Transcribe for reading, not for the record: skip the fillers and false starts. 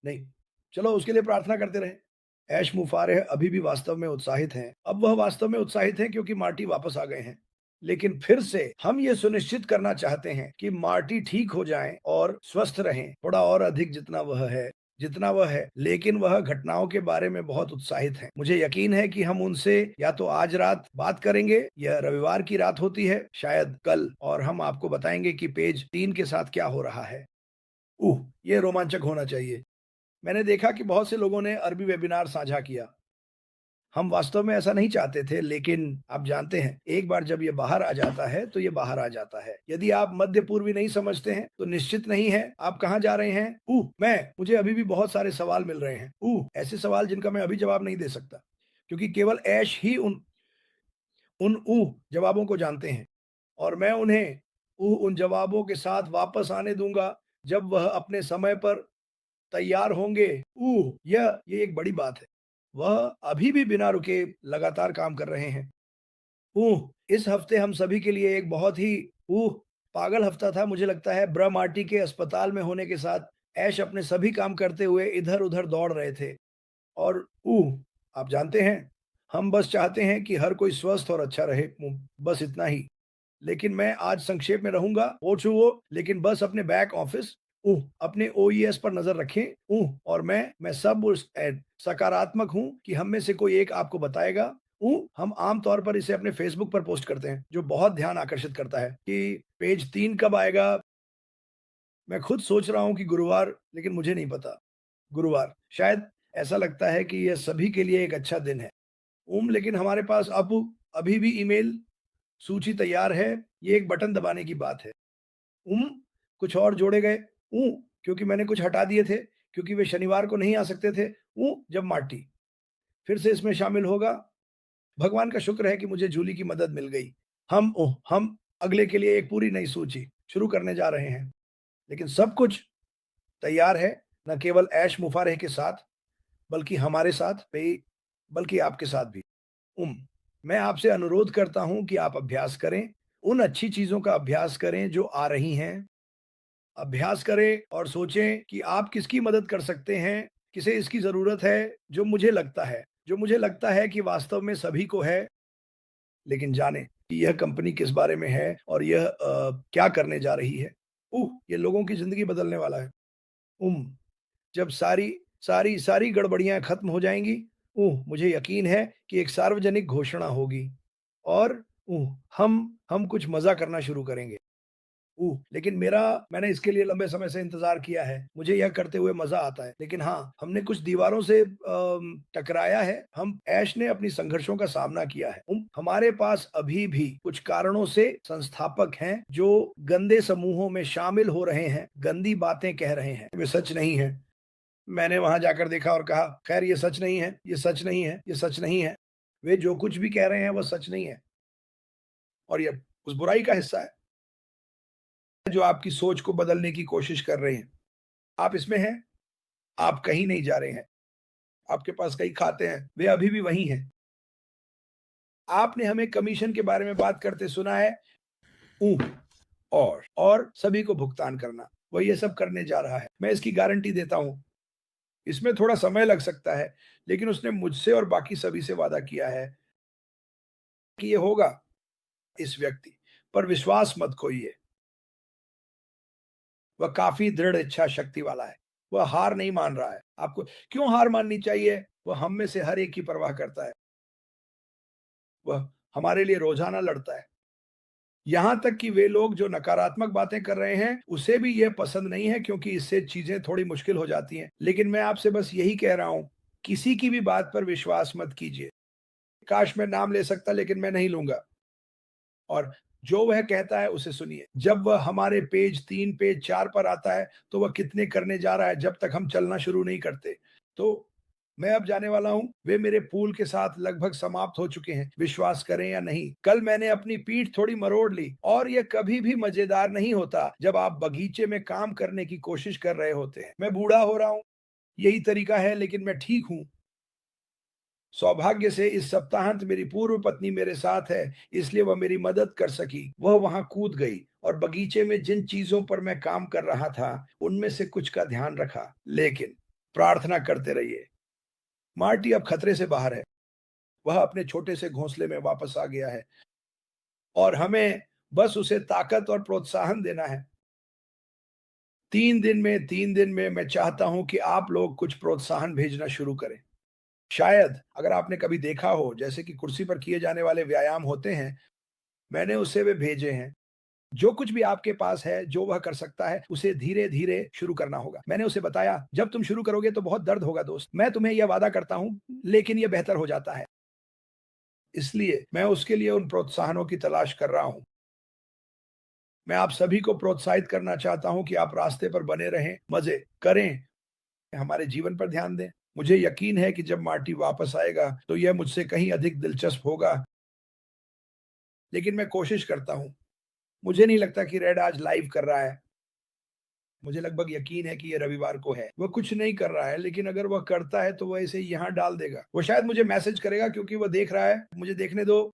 नहीं, चलो उसके लिए प्रार्थना करते रहें। ऐश मुफारेह अभी भी वास्तव में उत्साहित हैं। अब वह वास्तव में उत्साहित हैं क्योंकि मार्टी वापस आ गए हैं। लेकिन फिर से हम ये सुनिश्चित करना चाहते हैं कि मार्टी ठीक हो जाएं और स्वस्थ रहें, थोड़ा और अधिक जितना वह है, लेकिन वह घटनाओं के बारे में बहुत उत्साहित हैं। मुझे यकीन है कि हम उनसे या तो आज रात बात करेंगे या रविवार की रात होती है, शायद कल, और हम आपको बताएंगे कि पेज 3 के साथ क्या हो रहा है। ये रोमांचक होना चाहिए। मैंने देखा कि बहुत से लोगों ने अरबी वेबिनार साझा किया। हम वास्तव में ऐसा नहीं चाहते थे, लेकिन आप जानते हैं, एक बार जब ये बाहर आ जाता है, तो ये बाहर आ जाता है। यदि आप मध्य पूर्वी नहीं समझते हैं, तो निश्चित नहीं है आप कहाँ जा रहे हैं। मुझे अभी भी बहुत सारे सवाल मिल रहे हैं। ऐसे सवाल जिनका मैं अभी जवाब नहीं दे सकता, क्योंकि केवल ऐश ही उन उन जवाबों को जानते हैं, और मैं उन्हें उन जवाबों के साथ वापस आने दूंगा जब वह अपने समय पर तैयार होंगे। ये एक बड़ी बात है। वह अभी भी बिना रुके लगातार काम कर रहे हैं। इस हफ्ते हम सभी के लिए एक बहुत ही पागल हफ्ता था। मुझे लगता है ब्रमार्टी के अस्पताल में होने के साथ ऐश अपने सभी काम करते हुए इधर-उधर दौड़ रहे थे। और आप जानते हैं, हम बस चाहते हैं कि हर कोई स्वस्थ और अच्छा रहे। बस इतना ही। लेकिन मैं आज संक्षेप में रहूँगा, लेकिन बस अपने बैक ऑफ़िस, अपने ओईएस पर नज़र रखें। और मैं सब सकारात्मक हूँ कि हम में से कोई एक आपको बताएगा। हम आम तौर पर इसे अपने फ़ेसबुक पर पोस्ट करते हैं, जो बहुत ध्यान आकर्षित करता है कि पेज 3 कब आएगा? मैं खुद सोच रहा हूँ कि गुरुवार, लेकिन मुझे नहीं पता। गुरुवार, शायद ऐसा लगता है कि यह सभी के लिए एक अच्छा दिन है। लेकिन हमारे पास अब अभी भी ईमेल सूची तैयार है, ये एक बटन दबाने की बात है। उम, कुछ और जोड़े गए। क्योंकि मैंने कुछ हटा दिए थे, क्योंकि वे शनिवार को नहीं आ सकते थे। जब मार्टी फिर से इसमें शामिल होगा। भगवान का शुक्र है कि मुझे जूली की मदद मिल गई। हम अगले के लिए एक पूरी नई सूची शुरू करने जा रहे हैं। लेकिन सब कुछ तैयार है, न केवल ऐश मुफारेह के साथ, बल्कि हमारे साथ भी, बल्कि आपके साथ भी। उम, मैं आपसे अनुरोध करता हूँ कि आप अभ्यास करें, उन अच्छी चीज़ों का अभ्यास करें जो आ रही हैं। अभ्यास करें और सोचें कि आप किसकी मदद कर सकते हैं, किसे इसकी ज़रूरत है, जो मुझे लगता है कि वास्तव में सभी को है। लेकिन जानें कि यह कंपनी किस बारे में है और यह क्या करने जा रही है। ये लोगों की ज़िंदगी बदलने वाला है। उम, जब सारी गड़बड़ियाँ खत्म हो जाएँगी, मुझे यकीन है कि एक सार्वजनिक घोषणा होगी और हम कुछ मज़ा करना शुरू करेंगे। लेकिन मेरा मैंने इसके लिए लंबे समय से इंतज़ार किया है। मुझे यह करते हुए मज़ा आता है। लेकिन हाँ, हमने कुछ दीवारों से टकराया है। हम ऐश ने अपनी संघर्षों का सामना किया है। हमारे पास अभी भी कुछ कारणों से संस्थापक हैं जो गंदे समूहों में शामिल हो रहे हैं, गंदी बातें कह रहे हैं। वे सच नहीं है। मैंने वहाँ जाकर देखा और कहा, खैर ये सच नहीं है, ये सच नहीं है, ये सच नहीं है। वे जो कुछ भी कह रहे हैं, वो सच नहीं है, और ये उस बुराई का हिस्सा है, जो आपकी सोच को बदलने की कोशिश कर रहे हैं। आप इसमें हैं, आप कहीं नहीं जा रहे हैं। आपके पास कई खाते हैं, वे अभी भी वही हैं। आपने हमें कमीशन के बारे में बात करते सुना है। ऊँ, और सभी को भुगतान करना। वह ये सब करने जा रहा है। मैं इसकी गारंटी देता हूँ। इसमें थोड़ा समय लग सकता है, लेकिन उसने मुझसे और बाकी सभी से वादा किया है कि ये होगा। इस व्यक्ति पर विश्वास मत खोइए। वह काफ़ी दृढ़ इच्छा शक्ति वाला है। वह हार नहीं मान रहा है। आपको क्यों हार माननी चाहिए? वह हम में से हर एक की परवाह करता है। वह हमारे लिए रोज़ाना लड़ता है। यहाँ तक कि वे लोग जो नकारात्मक बातें कर रहे हैं, उसे भी यह पसंद नहीं है, क्योंकि इससे चीज़ें थोड़ी मुश्किल हो जाती हैं। लेकिन मैं आपसे बस यही कह रहा हूँ, किसी की भी बात पर विश्वास मत कीजिए। काश मैं नाम ले सकता, लेकिन मैं नहीं लूँगा। और जो वह कहता है उसे सुनिए। जब वह हमारे पेज 3 पेज 4 पर आता है, तो वह कितने करने जा रहा है जब तक हम चलना शुरू नहीं करते। तो मैं अब जाने वाला हूँ। वे मेरे पूल के साथ लगभग समाप्त हो चुके हैं, विश्वास करें या नहीं। कल मैंने अपनी पीठ थोड़ी मरोड़ ली, और यह कभी भी मज़ेदार नहीं होता जब आप बगीचे में काम करने की कोशिश कर रहे होते हैं। मैं बूढ़ा हो रहा हूँ, यही तरीका है, लेकिन मैं ठीक हूँ। सौभाग्य से इस सप्ताहांत मेरी पूर्व पत्नी मेरे साथ है, इसलिए वह मेरी मदद कर सकी। वह वहां कूद गई और बगीचे में जिन चीजों पर मैं काम कर रहा था, उनमें से कुछ का ध्यान रखा। लेकिन प्रार्थना करते रहिए। मार्टी अब खतरे से बाहर है। वह अपने छोटे से घोंसले में वापस आ गया है और हमें बस उसे ताकत और प्रोत्साहन देना है। 3 दिन में मैं चाहता हूं कि आप लोग कुछ प्रोत्साहन भेजना शुरू करें। शायद अगर आपने कभी देखा हो, जैसे कि कुर्सी पर किए जाने वाले व्यायाम होते हैं, मैंने उसे वे भेजे हैं। जो कुछ भी आपके पास है, जो वह कर सकता है, उसे धीरे-धीरे शुरू करना होगा। मैंने उसे बताया, "जब तुम शुरू करोगे तो बहुत दर्द होगा दोस्त। मैं तुम्हें यह वादा करता हूँ, लेकिन यह बेहतर हो जाता है।" इसलिए मैं उसके लिए उन प्रोत्साहनों की तलाश कर रहा हूँ। मैं आप सभी को प्रोत्साहित करना चाहता हूँ कि आप रास्ते पर बने रहें, मज़े करें, हमारे जीवन पर ध्यान दें। मुझे यकीन है कि जब मार्टी वापस आएगा, तो यह मुझसे कहीं अधिक दिलचस्प होगा, लेकिन मैं कोशिश करता हूँ। मुझे नहीं लगता कि रेड आज लाइव कर रहा है। मुझे लगभग यकीन है कि ये रविवार को है। वह कुछ नहीं कर रहा है, लेकिन अगर वह करता है तो वह इसे यहाँ डाल देगा। वो शायद मुझे मैसेज करेगा क्योंकि वह देख रहा है, मुझे देखने दो।